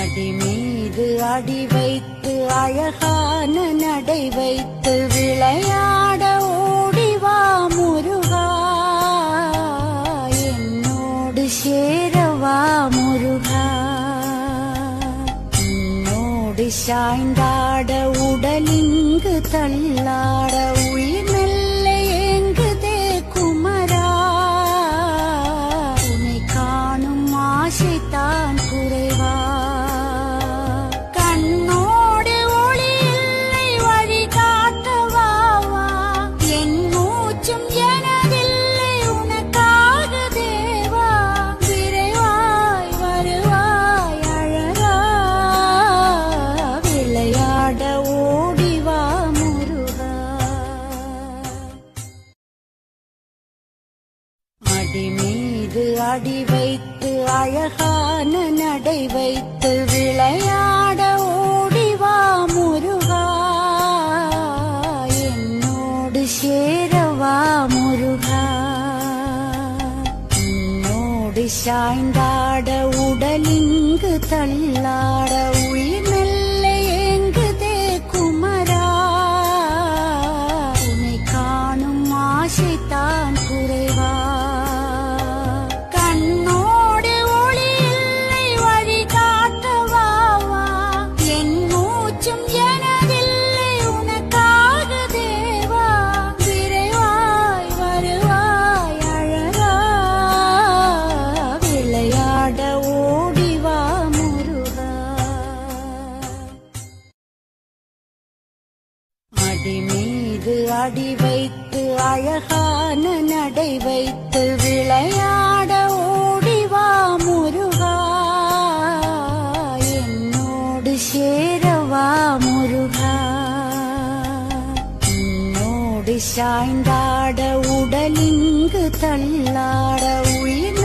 அடி மீது அடி வைத்து அழகான நடை வைத்து விளையாட ஓடிவா முருகா, என்னோடு சேரவா முருகா. உன்னோடு சாய்ந்தாட உடலிங்கு தள்ளாட உயிர் மெல்ல ஏங்குதே குமரா, உன்னை காணும் ஆசைத்தான் குறைவா. கண்ணோடு ஒளி இல்லை வழி காட்டவாவா, என் மூச்சும் எனதில்லை உனக்காக தேவா. விரைவாய் வருவாய் அழகா, விளையாட ஓடிவா முருகா. அடி மீது அடி வைத்து அழகான நடை வைத்து விளையாட ஓடிவா முருகா, என்னோடு சேரவா முருகா. உன்னோடு சாய்ந்தாட உடலிங்கு தள்ளாட உயிர் மெல்ல ஏங்குதே குமரா, உன்னை காணும் ஆசைத்தான் குறைவா. கண்ணோடு ஒளி இல்லை வழி காட்டவாவா, என் மூச்சும் எனதில்லை உனக்காக தேவா. விரைவாய் வருவாய் அழகா, விளையாட ஓடிவா முருகா. அடி மீது அடி வைத்து அழகான நடை வைத்து விளையாட ஓடிவா முருகா, என்னோடு சேரவா முருகா. உன்னோடு சாய்ந்தாட உடலிங்கு தள்ளாட உயிர்